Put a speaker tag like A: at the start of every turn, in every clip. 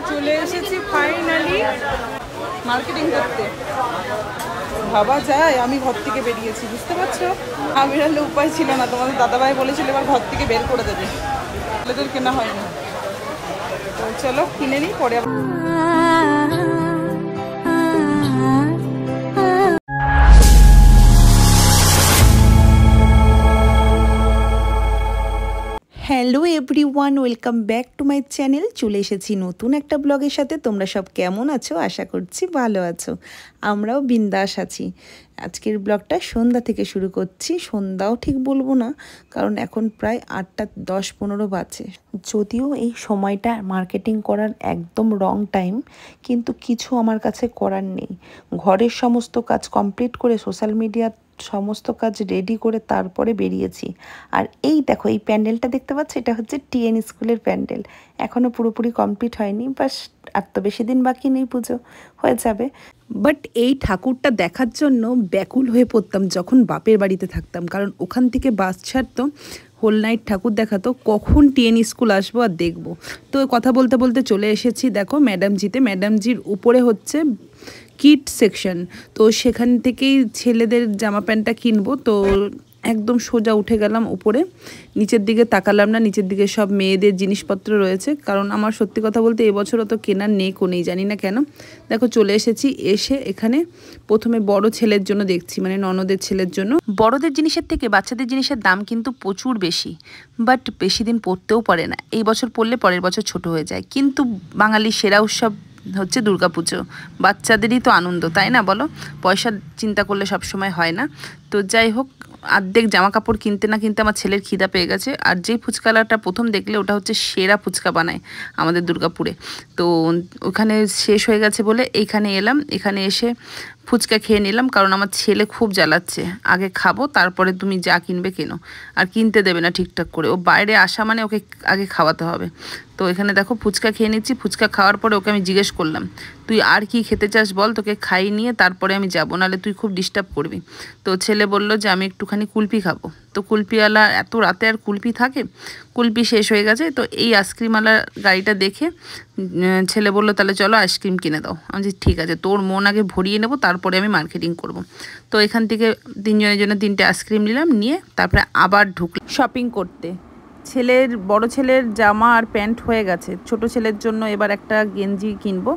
A: চলে এসেছি finally marketing করতে। ভাবা যায় আমি ঘর থেকে বেরিয়েছি, বুঝতে পারছো? আমি হলে উপায় ছিল না, তোমাদের দাদাভাই বলেছিল এবার ঘর থেকে বের করে দেবে, ছেলেদের কেনা হয়নি। তো চলো কিনে নিই, পরে
B: hello everyone, welcome back to my channel. চলে এসেছি নতুন একটা ব্লগের সাথে। তোমরা সব কেমন আছো? আশা করছি ভালো আছো। আমরাও বিন্দাস আছি। আজকের ব্লগটা সন্ধ্যা থেকে শুরু করছি। সন্ধ্যাও ঠিক বলবো না, কারণ এখন প্রায় 8টা 10-15 বাজে। যদিও এই সময়টা মার্কেটিং করার একদম রং টাইম, কিন্তু কিছু আমার কাছে করার নেই। ঘরের সমস্ত কাজ কমপ্লিট করে সোশ্যাল মিডিয়া সমস্ত কাজ রেডি করে তারপরে বেরিয়েছি। আর এই দেখো, এই প্যান্ডেলটা দেখতে পাচ্ছ, এটা হচ্ছে টিএন স্কুলের প্যান্ডেল। এখনও পুরোপুরি কমপ্লিট হয়নি, বাস আর তো বেশি দিন বাকি নেই, পুজো হয়ে যাবে। বাট এই ঠাকুরটা দেখার জন্য ব্যাকুল হয়ে পড়তাম যখন বাপের বাড়িতে থাকতাম, কারণ ওখান থেকে বাস ছাড়তো, হোল নাইট ঠাকুর দেখাতো, কখন টিএন স্কুল আসবো আর দেখবো। তো কথা বলতে বলতে চলে এসেছি দেখো ম্যাডামজিতে। ম্যাডামজির উপরে হচ্ছে কিড সেকশন, তো সেখান থেকেই ছেলেদের জামা প্যান্টটা কিনবো। তো একদম সোজা উঠে গেলাম উপরে, নিচের দিকে তাকালাম না। নিচের দিকে সব মেয়েদের জিনিসপত্র রয়েছে, কারণ আমার সত্যি কথা বলতে এবছর অত কেনার নেই, কোনেই জানি না কেন। দেখো চলে এসেছি, এসে এখানে প্রথমে বড় ছেলের জন্য দেখছি, মানে ননদের ছেলের জন্য। বড়দের জিনিসের থেকে বাচ্চাদের জিনিসের দাম কিন্তু প্রচুর বেশি, বাট বেশি দিন পরতেও পারে না। এই বছর পরলে পরের বছর ছোট হয়ে যায়। কিন্তু বাঙালির সেরা উৎসব হচ্ছে দুর্গাপুজো, বাচ্চাদেরই তো আনন্দ, তাই না বলো? পয়সা চিন্তা করলে সব সময় হয় না। তো যাই হোক, অর্ধেক জামা কাপড় কিনতে না কিনতে আমার ছেলের খিদা পেয়ে গেছে। আর যেই ফুচকালাটা প্রথম দেখলে, ওটা হচ্ছে সেরা ফুচকা বানায় আমাদের দুর্গাপুরে। তো ওখানে শেষ হয়ে গেছে বলে এইখানে এলাম। এখানে এসে ফুচকা খেয়ে নিলাম, কারণ আমার ছেলে খুব জ্বালাচ্ছে। আগে খাবো, তারপরে তুমি যা কিনবে কেনো। আর কিনতে দেবে না ঠিকঠাক করে, ও বাইরে আসা মানে ওকে আগে খাওয়াতে হবে। তো এখানে দেখো ফুচকা খেয়ে নিচ্ছি। ফুচকা খাওয়ার পরে ওকে আমি জিজ্ঞেস করলাম, তুই আর কি খেতে চাস বল, তোকে খাইয়ে নিয়ে তারপরে আমি যাবো, নাহলে তুই খুব ডিস্টার্ব করবি। তো ছেলে বললো যে আমি একটুখানি কুলপি খাবো। তো কুলপিওয়ালা এত রাতে আর কুলপি থাকে? কুলপি শেষ হয়ে গেছে। তো এই আইসক্রিমওয়ালার গাড়িটা দেখে ছেলে বললো, তাহলে চলো আইসক্রিম কিনে দাও। আমি বলছি ঠিক আছে, তোর মন আগে ভরিয়ে নেবো, তারপরে আমি মার্কেটিং করব। তো এখান থেকে তিনজনের জন্য 3টে আইসক্রিম নিলাম, নিয়ে তারপরে আবার ঢুকলাম শপিং করতে। বড় ছেলের জামা আর প্যান্ট হয়ে গেছে, ছোট ছেলের জন্য এবার একটা গেঞ্জি কিনবো।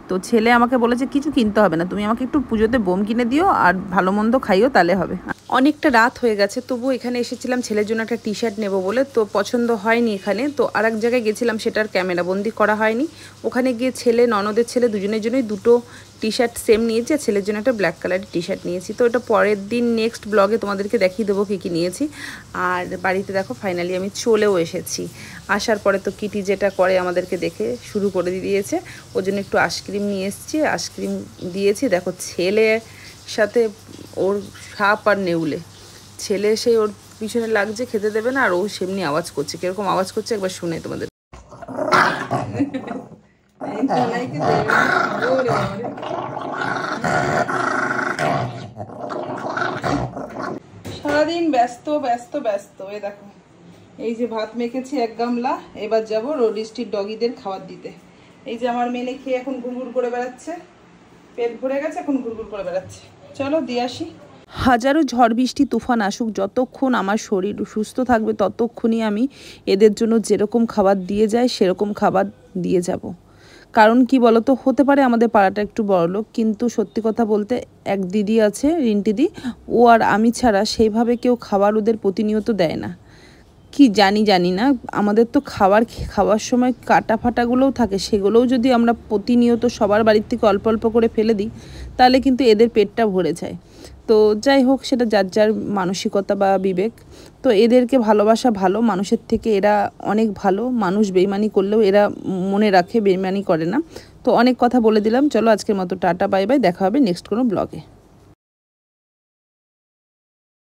B: তো ছেলে আমাকে বলেছে কিছু কিনতে হবে না, তুমি আমাকে একটু পুজোতে বোম কিনে দিও আর ভালো মন্দ খাইও, তাহলে হবে। অনেকটা রাত হয়ে গেছে, তবু এখানে এসেছিলাম ছেলের জন্য একটা টি শার্ট নেবো বলে। তো পছন্দ হয়নি এখানে, তো আর এক জায়গায় গেছিলাম, সেটার ক্যামেরা বন্দি করা হয়নি। ওখানে গিয়ে ননদের ছেলে দুজনের জন্যই 2টো টি শার্ট সেম নিয়েছি, আর ছেলের জন্য একটা ব্ল্যাক কালারের টি শার্ট নিয়েছি। তো এটা পরের দিন নেক্সট ব্লগে তোমাদেরকে দেখিয়ে দেবো কী কী নিয়েছি। আর বাড়িতে দেখো ফাইনালি আমি চলেও এসেছি। আসার পরে তো কিটি যেটা করে আমাদেরকে দেখে শুরু করে দিয়েছে, ওর জন্য একটু আইসক্রিম নিয়ে এসেছি, আইসক্রিম দিয়েছি। দেখো ছেলের সাথে ওর সাপ আর নেউলে, ছেলে সে ওর পিছনে লাগছে, খেতে দেবে না, আর ও সেমনি আওয়াজ করছে। কিরকম আওয়াজ করছে একবার শুনে তোমাদের। সারাদিন ব্যস্ত ব্যস্ত ব্যস্ত। এই দেখো, এই যে ভাত মেখেছি 1 গামলা, এবার যাবো রোড স্ট্রিট ডগিদের খাবার দিতে। এই যে আমার মেয়ে খেয়ে এখন ঘুরঘুর করে বেড়াচ্ছে, পেট ভরে গেছে, এখন ঘুরঘুর করে বেড়াচ্ছে। চলো দিয়ে আসি। হাজারো ঝড় বৃষ্টি তুফান আসুক, যতক্ষণ আমার শরীর সুস্থ থাকবে ততক্ষণই আমি এদের জন্য যেরকম খাবার দিয়ে যাই সেরকম খাবার দিয়ে যাব। কারণ কি বলতো, হতে পারে আমাদের পাড়াটা একটু বড়লোক, কিন্তু সত্যি কথা বলতে এক দিদি আছে, রিন্টিদি, ও আর আমি ছাড়া সেইভাবে কেউ খাবার ওদের প্রতিনিয়ত দেয় না। কি জানি না, আমাদের তো খাওয়ার সময় কাটা ফাটাগুলোও থাকে, সেগুলোও যদি আমরা প্রতিনিয়ত সবার বাড়ির থেকে অল্প অল্প করে ফেলে দিই, তাহলে কিন্তু এদের পেটটা ভরে যায়। তো যাই হোক, সেটা যার যার মানসিকতা বা বিবেক। তো এদেরকে ভালোবাসা ভালো, মানুষের থেকে এরা অনেক ভালো। মানুষ বেইমানি করলেও এরা মনে রাখে, বেইমানি করে না। তো অনেক কথা বলে দিলাম, চলো আজকের মতো টাটা বাই বাই, দেখা হবে নেক্সট কোনো ব্লগে।